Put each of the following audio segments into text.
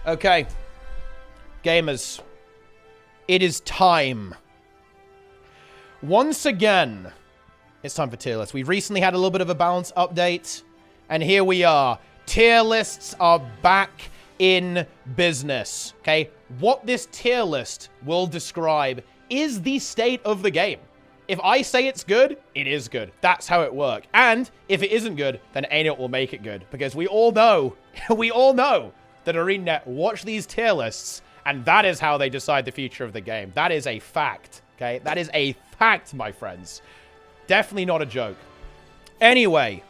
Okay. Gamers. It is time. Once again, it's time for tier lists. We recently had a little bit of a balance update, and here we are. Tier lists are back in business, okay? What this tier list will describe is the state of the game. If I say it's good, it is good. That's how it works. And if it isn't good, then ArenaNet will make it good. Because we all know, that ArenaNet watch these tier lists, and that is how they decide the future of the game. That is a fact, okay? That is a fact, my friends. Definitely not a joke. Anyway,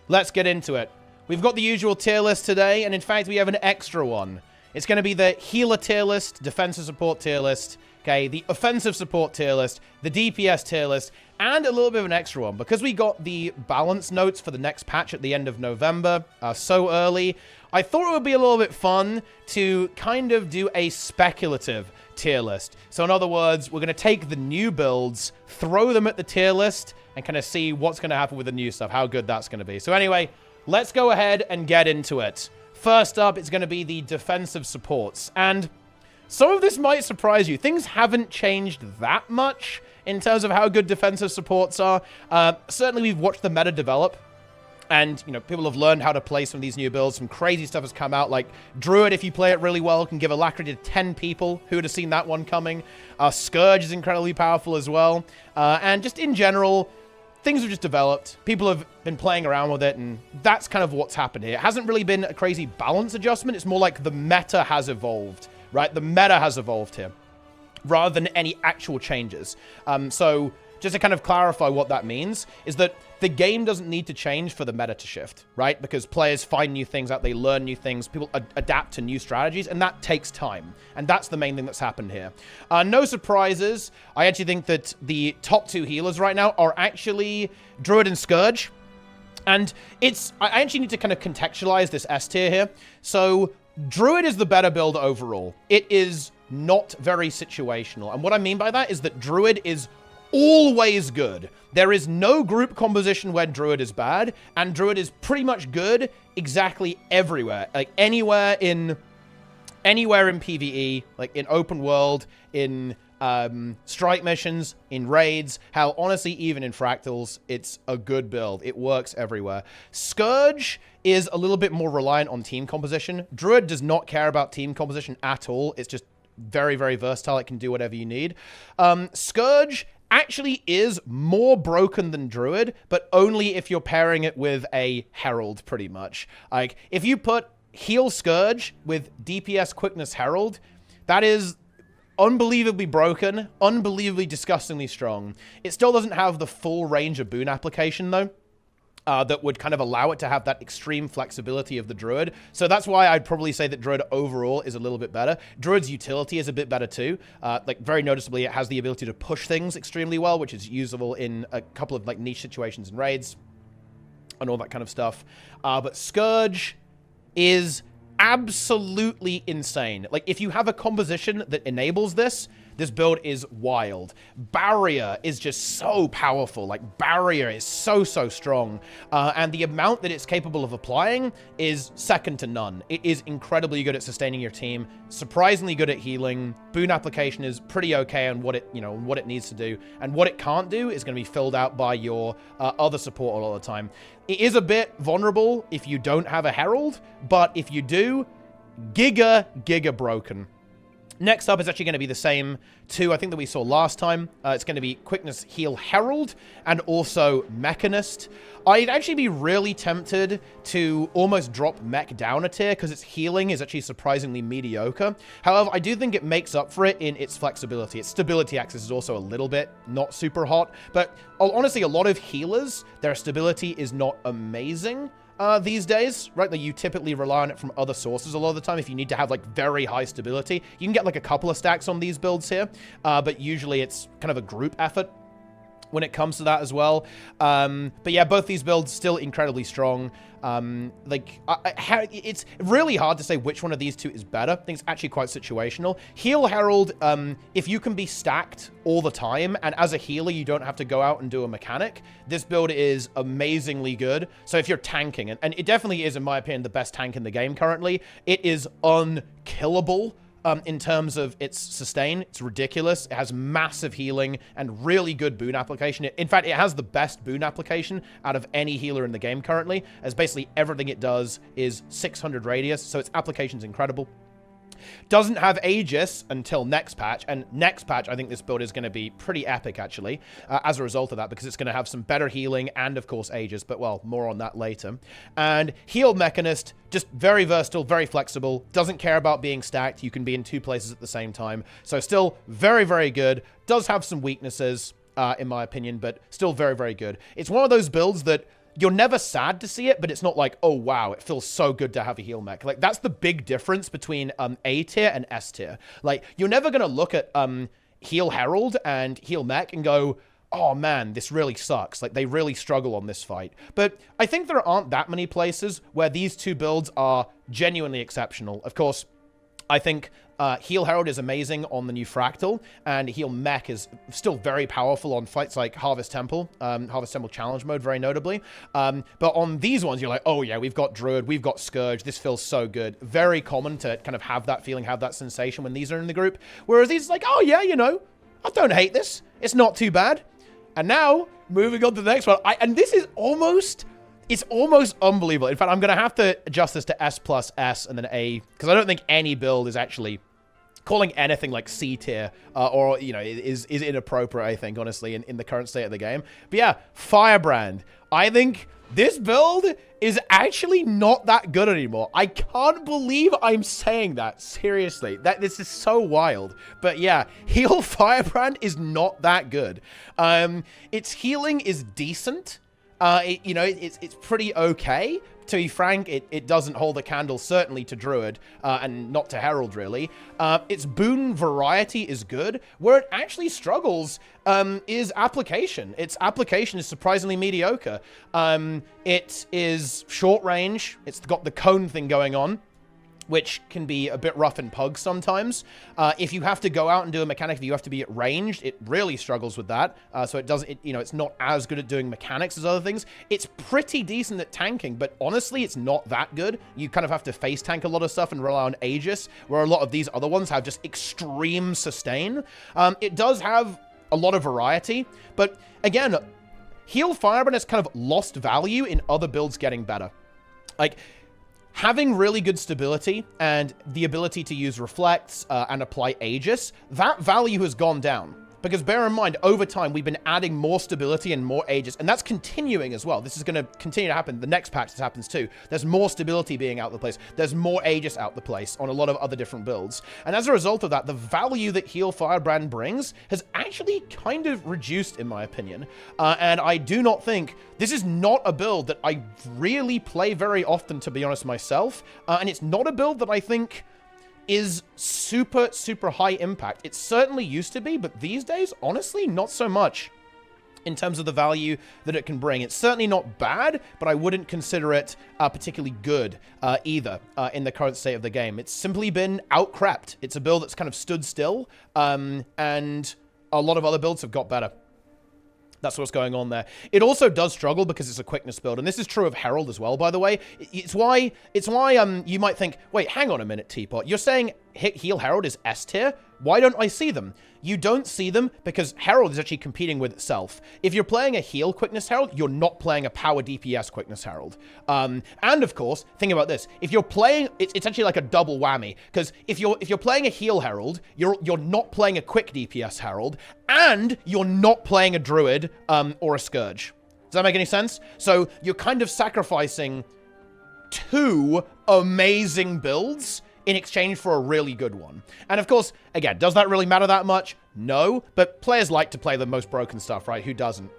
let's get into it. We've got the usual tier list today, and in fact, we have an extra one. It's going to be the healer tier list, defensive support tier list, okay, the offensive support tier list, the DPS tier list, and a little bit of an extra one. Because we got the balance notes for the next patch at the end of November so early, I thought it would be a little bit fun to kind of do a speculative tier list. So in other words, we're going to take the new builds, throw them at the tier list, and kind of see what's going to happen with the new stuff, how good that's going to be. So anyway, let's go ahead and get into it. First up, it's going to be the defensive supports. And some of this might surprise you. Things haven't changed that much in terms of how good defensive supports are. Certainly, we've watched the meta develop. And, you know, people have learned how to play some of these new builds. Some crazy stuff has come out, like Druid, if you play it really well, can give Alacrity to 10 people. Who would have seen that one coming? Scourge is incredibly powerful as well. And just in general, things have just developed. People have been playing around with it, and that's kind of what's happened here. It hasn't really been a crazy balance adjustment. It's more like the meta has evolved, right? The meta has evolved here, rather than any actual changes. So just to kind of clarify what that means, is that the game doesn't need to change for the meta to shift, right? Because players find new things out, they learn new things, people adapt to new strategies, and that takes time. And that's the main thing that's happened here. No surprises. I actually think that the top two healers right now are actually Druid and Scourge. And I actually need to kind of contextualize this S tier here. So Druid is the better build overall. It is not very situational. And what I mean by that is that Druid is always good. There is no group composition where Druid is bad, and Druid is pretty much good exactly everywhere. Like anywhere in PvE, like in open world, in strike missions, in raids, hell, honestly, even in fractals, it's a good build. It works everywhere. Scourge is a little bit more reliant on team composition. Druid does not care about team composition at all. It's just very, very versatile. It can do whatever you need. Scourge actually is more broken than Druid, but only if you're pairing it with a Herald, pretty much. Like, if you put Heal Scourge with DPS Quickness Herald, that is unbelievably broken, unbelievably disgustingly strong. It still doesn't have the full range of boon application, though. That would kind of allow it to have that extreme flexibility of the Druid. So that's why I'd probably say that Druid overall is a little bit better. Druid's utility is a bit better too. Like, very noticeably, it has the ability to push things extremely well, which is usable in a couple of like niche situations and raids and all that kind of stuff. But Scourge is absolutely insane. Like, if you have a composition that enables this build is wild. Barrier is just so powerful. Like, Barrier is so strong. And the amount that it's capable of applying is second to none. It is incredibly good at sustaining your team, surprisingly good at healing. Boon application is pretty okay on what it needs to do. And what it can't do is going to be filled out by your other support all the time. It is a bit vulnerable if you don't have a Herald, but if you do, giga broken. Next up is actually going to be the same two, I think, that we saw last time. It's going to be Quickness Heal Herald and also Mechanist. I'd actually be really tempted to almost drop Mech down a tier because its healing is actually surprisingly mediocre. However, I do think it makes up for it in its flexibility. Its stability axis is also a little bit not super hot. But honestly, a lot of healers, their stability is not amazing these days, right? Like, you typically rely on it from other sources a lot of the time. If you need to have like very high stability, you can get like a couple of stacks on these builds here, but usually it's kind of a group effort. when it comes to that as well. But yeah, both these builds still incredibly strong. It's really hard to say which one of these two is better. I think it's actually quite situational. Heal Herald, if you can be stacked all the time, and as a healer, you don't have to go out and do a mechanic, this build is amazingly good. So if you're tanking, and it definitely is, in my opinion, the best tank in the game currently, it is unkillable. In terms of its sustain. It's ridiculous. It has massive healing and really good boon application. In fact, it has the best boon application out of any healer in the game currently, as basically everything it does is 600 radius, so its application's incredible. Doesn't have Aegis until next patch, and next patch I think this build is going to be pretty epic actually as a result of that, because it's going to have some better healing and of course Aegis, but well, more on that later. And Herald Mechanist, just very versatile, very flexible, doesn't care about being stacked. You can be in 2 places at the same time, so still very, very good. Does have some weaknesses in my opinion, but still very, very good. It's one of those builds that you're never sad to see it, but it's not like, oh, wow, it feels so good to have a heal mech. Like, that's the big difference between A tier and S tier. Like, you're never going to look at Heal Herald and Heal Mech and go, oh, man, this really sucks. Like, they really struggle on this fight. But I think there aren't that many places where these two builds are genuinely exceptional. Of course, I think Heal Herald is amazing on the new Fractal, and Heal Mech is still very powerful on fights like Harvest Temple Challenge Mode, very notably. But on these ones, you're like, oh yeah, we've got Druid, we've got Scourge, this feels so good. Very common to kind of have that feeling, have that sensation when these are in the group. Whereas these, like, oh yeah, you know, I don't hate this. It's not too bad. And now, moving on to the next one, and this is almost... It's almost unbelievable. In fact, I'm going to have to adjust this to S plus S and then A, because I don't think any build is actually calling anything like C tier or, you know, is inappropriate, I think, honestly, in the current state of the game. But yeah, Firebrand. I think this build is actually not that good anymore. I can't believe I'm saying that. Seriously. This is so wild. But yeah, Heal Firebrand is not that good. Its healing is decent. You know, it's pretty okay. To be frank, it doesn't hold a candle, certainly to Druid, and not to Herald, really. Its boon variety is good. Where it actually struggles is application. Its application is surprisingly mediocre. It is short range. It's got the cone thing going on, which can be a bit rough and pug sometimes. If you have to go out and do a mechanic, if you have to be at ranged, it really struggles with that. So it doesn't, you know, it's not as good at doing mechanics as other things. It's pretty decent at tanking, but honestly, it's not that good. You kind of have to face tank a lot of stuff and rely on Aegis, where a lot of these other ones have just extreme sustain. It does have a lot of variety, but again, Heal Firebrand has kind of lost value in other builds getting better. Like, having really good stability and the ability to use Reflects and apply Aegis, that value has gone down. Because bear in mind, over time, we've been adding more stability and more Aegis, and that's continuing as well. This is going to continue to happen. The next patch, this happens too. There's more stability being out the place. There's more Aegis out the place on a lot of other different builds. And as a result of that, the value that Heal Firebrand brings has actually kind of reduced, in my opinion. And I do not think... This is not a build that I really play very often, to be honest, myself. And it's not a build that I think is super, super high impact. It certainly used to be, but these days, honestly, not so much in terms of the value that it can bring. It's certainly not bad, but I wouldn't consider it particularly good either in the current state of the game. It's simply been out-crept. It's a build that's kind of stood still, and a lot of other builds have got better. That's what's going on there. It also does struggle because it's a quickness build, and this is true of Herald as well, by the way. It's why you might think, wait, hang on a minute, Teapot. You're saying Heal Herald is S tier? Why don't I see them? You don't see them because Herald is actually competing with itself. If you're playing a heal quickness Herald, you're not playing a power DPS quickness Herald. And of course, think about this. If you're playing, it's actually like a double whammy, because if you're playing a heal Herald, you're not playing a quick DPS Herald, and you're not playing a Druid or a Scourge. Does that make any sense? So you're kind of sacrificing 2 amazing builds in exchange for a really good one. And of course, again, does that really matter that much? No, but players like to play the most broken stuff, right? Who doesn't?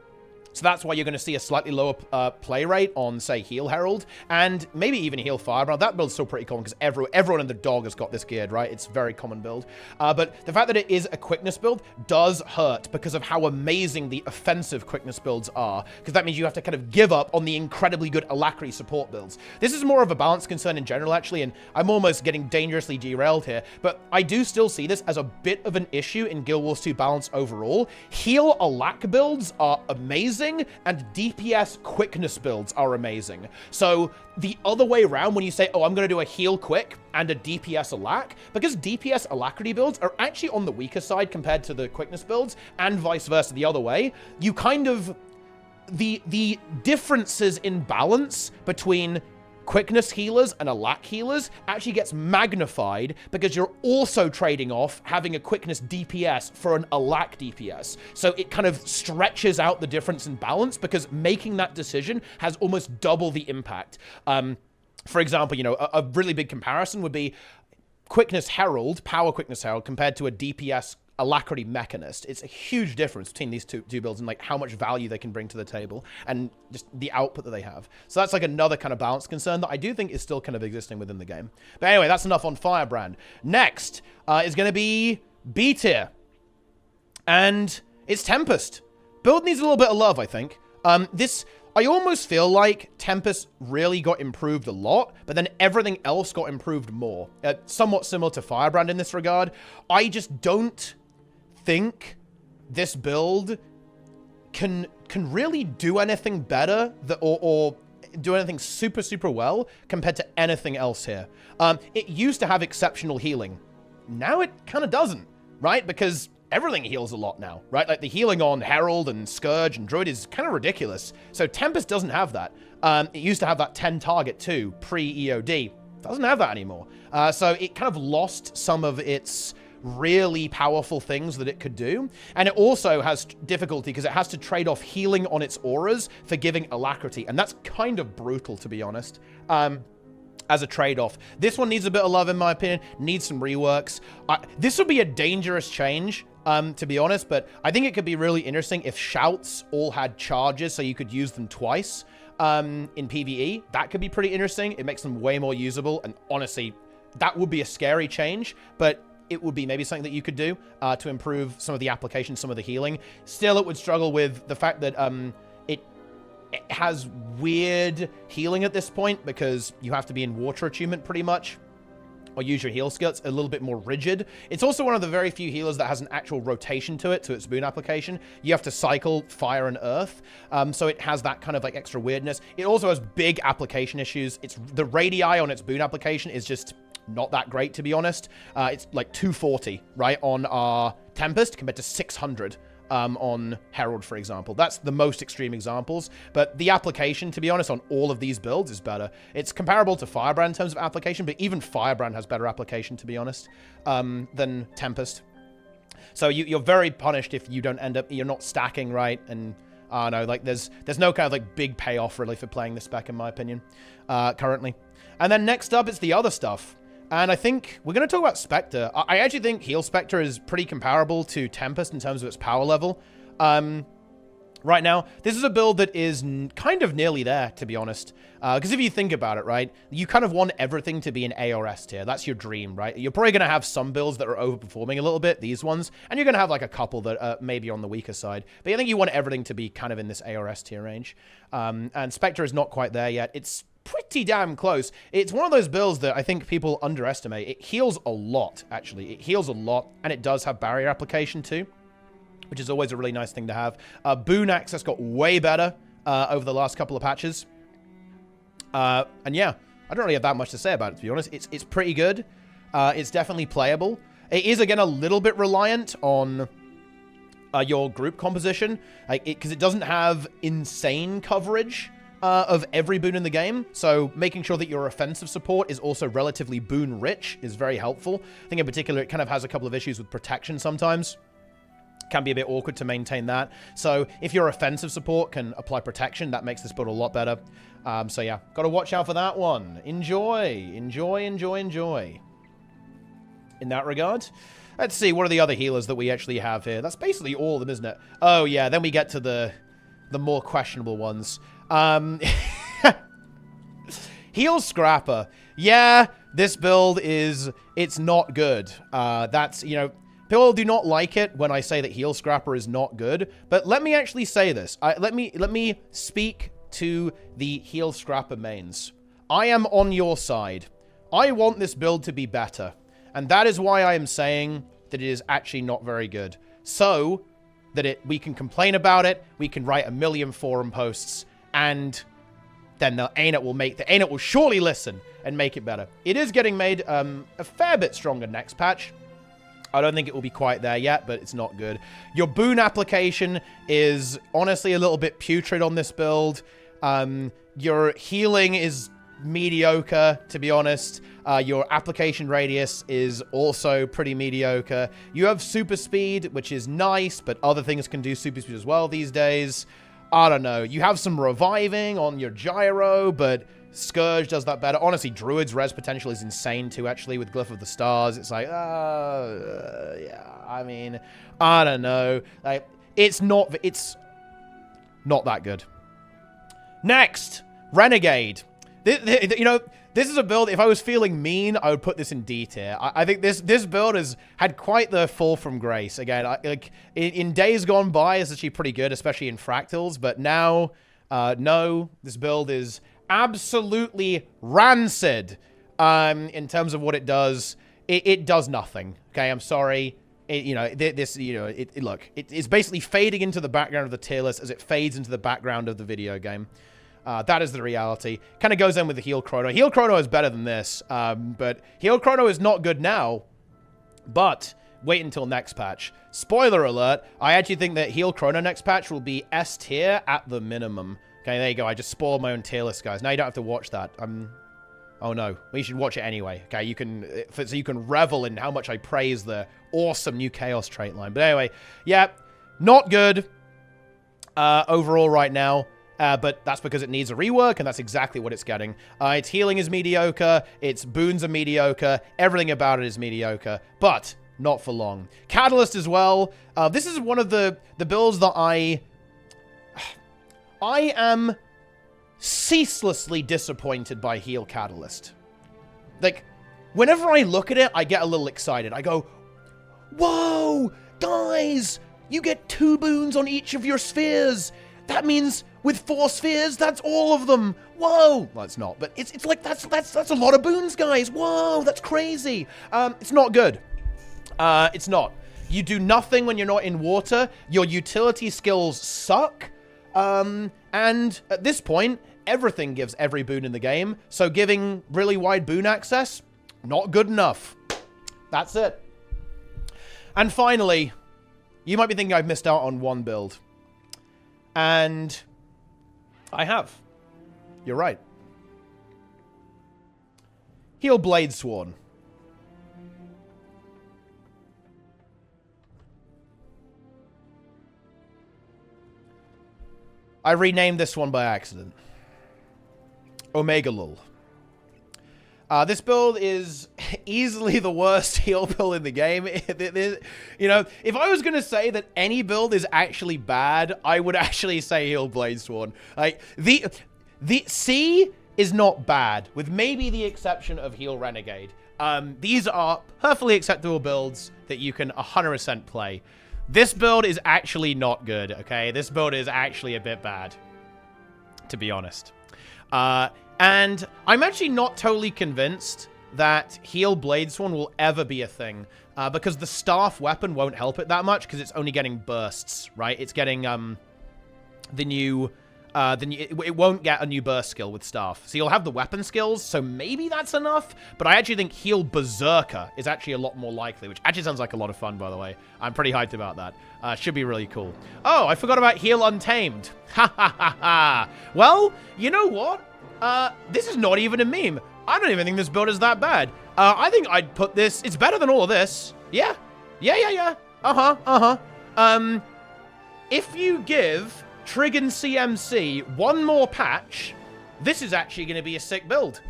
So that's why you're going to see a slightly lower play rate on, say, Heal Herald, and maybe even Heal Firebrand. That build's still pretty common because everyone in the dog has got this geared, right? It's a very common build. But the fact that it is a quickness build does hurt because of how amazing the offensive quickness builds are, because that means you have to kind of give up on the incredibly good Alacrity support builds. This is more of a balance concern in general, actually, and I'm almost getting dangerously derailed here, but I do still see this as a bit of an issue in Guild Wars 2 balance overall. Heal Alac builds are amazing, and DPS quickness builds are amazing. So the other way around, when you say, oh, I'm going to do a heal quick and a DPS Alac, because DPS Alacrity builds are actually on the weaker side compared to the quickness builds, and vice versa the other way, you kind of... The differences in balance between quickness healers and Alac healers actually gets magnified because you're also trading off having a quickness DPS for an Alac DPS. So it kind of stretches out the difference in balance because making that decision has almost double the impact. For example, you know, a really big comparison would be Quickness Herald, Power Quickness Herald, compared to a DPS Alacrity Mechanist. It's a huge difference between these two builds and like how much value they can bring to the table and just the output that they have. So that's like another kind of balance concern that I do think is still kind of existing within the game. But anyway, that's enough on Firebrand. Next is going to be B tier. And it's Tempest. Build needs a little bit of love, I think. I almost feel like Tempest really got improved a lot, but then everything else got improved more. Somewhat similar to Firebrand in this regard. I just don't think this build can really do anything better or do anything super, super well compared to anything else here. It used to have exceptional healing. Now it kind of doesn't, right? Because everything heals a lot now, right? Like the healing on Herald and Scourge and Druid is kind of ridiculous. So Tempest doesn't have that. It used to have that 10 target too, pre-EOD. Doesn't have that anymore. So it kind of lost some of its really powerful things that it could do. And it also has difficulty because it has to trade off healing on its auras for giving Alacrity. And that's kind of brutal, to be honest. As a trade-off. This one needs a bit of love, in my opinion. Needs some reworks. This would be a dangerous change, to be honest, but I think it could be really interesting if shouts all had charges so you could use them twice in PvE. That could be pretty interesting. It makes them way more usable, and honestly, that would be a scary change, but it would be maybe something that you could do to improve some of the application, some of the healing. Still, it would struggle with the fact that it has weird healing at this point because you have to be in water attunement pretty much, or use your heal skill. It's a little bit more rigid. It's also one of the very few healers that has an actual rotation to it, to its boon application. You have to cycle fire and earth, so it has that kind of like extra weirdness. It also has big application issues. The radii on its boon application is just not that great, to be honest. It's like 240, right, on our Tempest compared to 600. On Herald, for example. That's the most extreme examples, but the application, to be honest, on all of these builds is better. It's comparable to Firebrand in terms of application, but even Firebrand has better application, to be honest, than Tempest. So you're very punished if you don't end up, you're not stacking right, and no, like there's no kind of like big payoff really for playing this spec, in my opinion, currently. And then next up, it's the other stuff. And I think we're going to talk about Specter. I actually think Heal Specter is pretty comparable to Tempest in terms of its power level. Right now, this is a build that is kind of nearly there, to be honest. Because if you think about it, right, you kind of want everything to be an A or S tier. That's your dream, right? You're probably going to have some builds that are overperforming a little bit, these ones, and you're going to have like a couple that are maybe on the weaker side. But I think you want everything to be kind of in this A or S tier range. And Specter is not quite there yet. It's pretty damn close. It's one of those builds that I think people underestimate. It heals a lot, actually. It heals a lot, and it does have barrier application too, which is always a really nice thing to have. Boon access got way better over the last couple of patches. And yeah, I don't really have that much to say about it, to be honest. It's pretty good. It's definitely playable. It is, again, a little bit reliant on your group composition, because it doesn't have insane coverage of every boon in the game, so making sure that your offensive support is also relatively boon rich is very helpful. I think in particular it kind of has a couple of issues with protection sometimes. Can be a bit awkward to maintain that. So if your offensive support can apply protection, that makes this build a lot better. So yeah, got to watch out for that one. Enjoy, enjoy, enjoy, enjoy. In that regard, let's see, what are the other healers that we actually have here? That's basically all of them, isn't it? Oh yeah, then we get to the the more questionable ones. Heal Scrapper. Yeah, this build it's not good. That's, you know, people do not like it when I say that Heal Scrapper is not good, but let me actually say this. Let me speak to the Heal Scrapper mains. I am on your side. I want this build to be better, and that is why I am saying that it is actually not very good. So that we can complain about it, we can write a million forum posts, and then the ArenaNet will surely listen and make it better. It is getting made a fair bit stronger next patch. I don't think it will be quite there yet, but it's not good. Your boon application is honestly a little bit putrid on this build. Your healing is mediocre, to be honest. Your application radius is also pretty mediocre. You have super speed, which is nice, but other things can do super speed as well these days. I don't know. You have some reviving on your gyro, but Scourge does that better. Honestly, Druid's res potential is insane too, actually, with Glyph of the Stars. It's like, yeah, I mean, I don't know. Like, it's not that good. Next, Renegade. You know, this is a build, if I was feeling mean, I would put this in D tier. I think this build has had quite the fall from grace. Again, like in days gone by, it's actually pretty good, especially in fractals. But now, no, this build is absolutely rancid in terms of what it does. It does nothing. Okay, I'm sorry. Look, it's basically fading into the background of the tier list as it fades into the background of the video game. That is the reality. Kind of goes in with the Heal Chrono. Heal Chrono is better than this, but Heal Chrono is not good now. But wait until next patch. Spoiler alert, I actually think that Heal Chrono next patch will be S tier at the minimum. Okay, there you go. I just spoiled my own tier list, guys. Now you don't have to watch that. Oh no, well, you should watch it anyway. Okay, so you can revel in how much I praise the awesome new Chaos trait line. But anyway, yeah, not good overall right now. But that's because it needs a rework, and that's exactly what it's getting. Its healing is mediocre, its boons are mediocre, everything about it is mediocre, but not for long. Catalyst as well. This is one of the builds that I am ceaselessly disappointed by Heal Catalyst. Like, whenever I look at it, I get a little excited. I go, whoa, guys, you get 2 boons on each of your spheres. That means with 4 spheres, that's all of them. Whoa. Well, it's not, but it's like, that's a lot of boons, guys. Whoa, that's crazy. It's not good. It's not. You do nothing when you're not in water. Your utility skills suck. And at this point, everything gives every boon in the game. So giving really wide boon access, not good enough. That's it. And finally, you might be thinking I've missed out on one build. And I have. You're right. Heal Bladesworn. I renamed this one by accident. Omega Lull. This build is easily the worst heal build in the game. You know, if I was going to say that any build is actually bad, I would actually say Heal Bladesworn. Like, the C is not bad, with maybe the exception of Heal Renegade. These are perfectly acceptable builds that you can 100% play. This build is actually not good, okay? This build is actually a bit bad, to be honest. And I'm actually not totally convinced that Heal Bladesworn will ever be a thing, because the staff weapon won't help it that much, because it's only getting bursts, right? It's getting it won't get a new burst skill with staff. So you'll have the weapon skills, so maybe that's enough, but I actually think Heal Berserker is actually a lot more likely, which actually sounds like a lot of fun, by the way. I'm pretty hyped about that. Should be really cool. Oh, I forgot about Heal Untamed. Ha ha ha ha. Well, you know what? This is not even a meme. I don't even think this build is that bad. I think I'd put this... It's better than all of this. Yeah. Yeah. If you give Trigon CMC one more patch, this is actually going to be a sick build.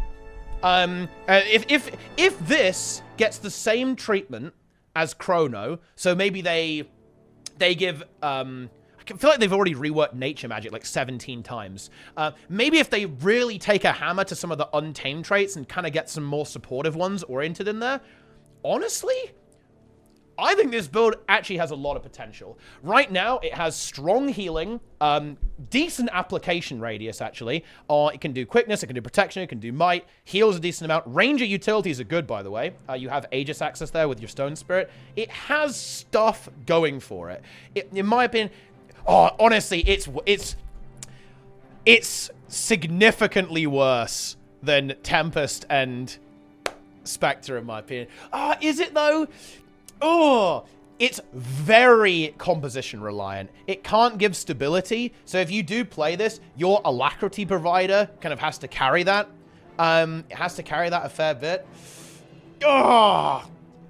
If this gets the same treatment as Chrono, so maybe they give... I I feel like they've already reworked nature magic like 17 times. Maybe if they really take a hammer to some of the Untamed traits and kind of get some more supportive ones oriented in there, honestly, I think this build actually has a lot of potential. Right now, it has strong healing, decent application radius, actually. It can do quickness, it can do protection, it can do might, heals a decent amount. Ranger utilities are good, by the way. You have Aegis access there with your Stone Spirit. It has stuff going for it. In my opinion, honestly, it's significantly worse than Tempest and Specter, in my opinion. Is it, though? Oh, it's very composition reliant. It can't give stability. So if you do play this, your alacrity provider kind of has to carry that. It has to carry that a fair bit. Oh,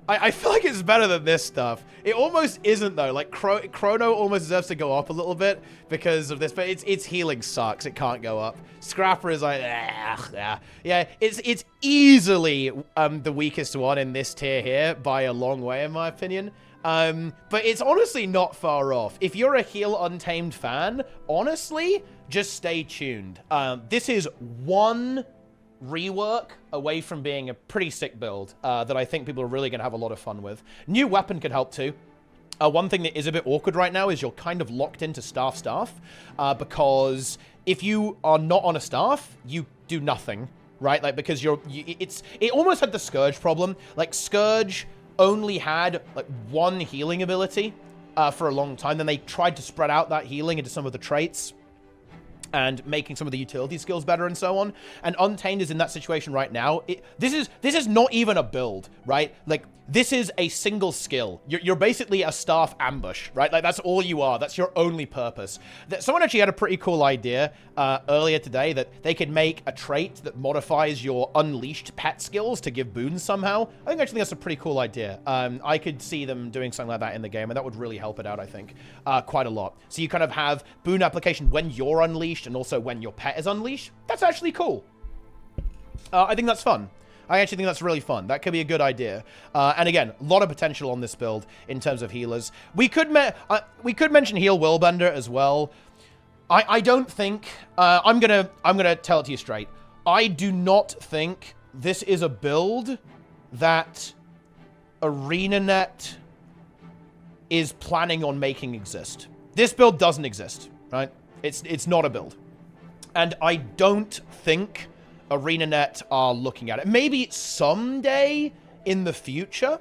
I feel like it's better than this stuff. It almost isn't, though. Like, Chrono almost deserves to go up a little bit because of this, but its healing sucks. It can't go up. Scrapper is like, yeah. It's easily the weakest one in this tier here by a long way, in my opinion. But it's honestly not far off. If you're a Heal Untamed fan, honestly, just stay tuned. This is one rework away from being a pretty sick build that I think people are really going to have a lot of fun with. New weapon could help too. One thing that is a bit awkward right now is you're kind of locked into staff, because if you are not on a staff, you do nothing, right? Like, because it almost had the Scourge problem. Like, Scourge only had like one healing ability for a long time. Then they tried to spread out that healing into some of the traits and making some of the utility skills better and so on. And Untamed is in that situation right now. This is not even a build, right? Like, this is a single skill. You're basically a staff ambush, right? Like, that's all you are. That's your only purpose. Someone actually had a pretty cool idea earlier today that they could make a trait that modifies your unleashed pet skills to give boons somehow. I think actually that's a pretty cool idea. I could see them doing something like that in the game, and that would really help it out, I think, quite a lot. So you kind of have boon application when you're unleashed and also when your pet is unleashed. That's actually cool. I think that's fun. I actually think that's really fun. That could be a good idea. And again, a lot of potential on this build in terms of healers. We could mention Heal Willbender as well. I don't think I'm gonna tell it to you straight. I do not think this is a build that ArenaNet is planning on making exist. This build doesn't exist, right? It's not a build. And I don't think ArenaNet are looking at it. Maybe someday in the future,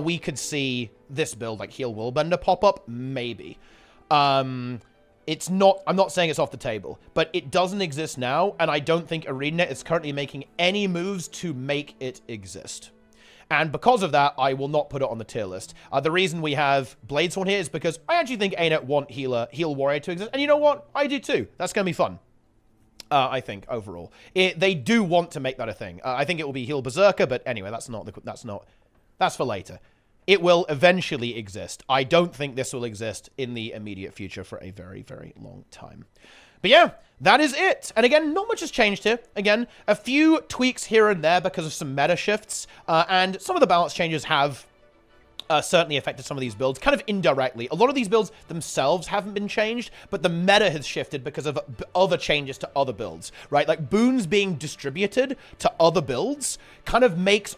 we could see this build, like Heal Willbender, pop up. Maybe. It's not, I'm not saying it's off the table, but it doesn't exist now, and I don't think ArenaNet is currently making any moves to make it exist. And because of that, I will not put it on the tier list. The reason we have Bladesworn here is because I actually think ArenaNet want Heal Warrior to exist. And you know what? I do too. That's going to be fun. I think, overall. They do want to make that a thing. I think it will be Heal Berserker, but anyway, that's for later. It will eventually exist. I don't think this will exist in the immediate future for a very, very long time. But yeah, that is it. And again, not much has changed here. Again, a few tweaks here and there because of some meta shifts, and some of the balance changes have certainly affected some of these builds, kind of indirectly. A lot of these builds themselves haven't been changed, but the meta has shifted because of other changes to other builds, right? Like, boons being distributed to other builds kind of makes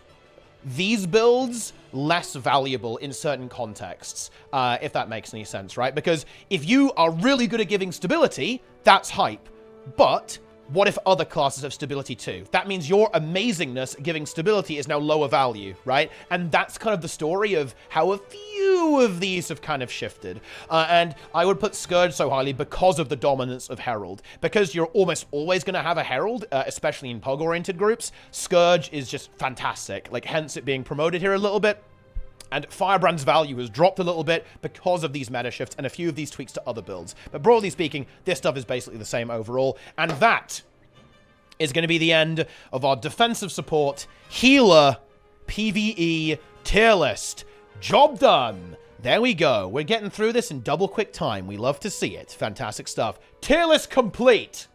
these builds less valuable in certain contexts, if that makes any sense, right? Because if you are really good at giving stability, that's hype. But what if other classes have stability too? That means your amazingness giving stability is now lower value, right? And that's kind of the story of how a few of these have kind of shifted. And I would put Scourge so highly because of the dominance of Herald. Because you're almost always going to have a Herald, especially in POG-oriented groups. Scourge is just fantastic, like, hence it being promoted here a little bit. And Firebrand's value has dropped a little bit because of these meta shifts and a few of these tweaks to other builds. But broadly speaking, this stuff is basically the same overall. And that is going to be the end of our defensive support healer PvE tier list. Job done. There we go. We're getting through this in double quick time. We love to see it. Fantastic stuff. Tier list complete.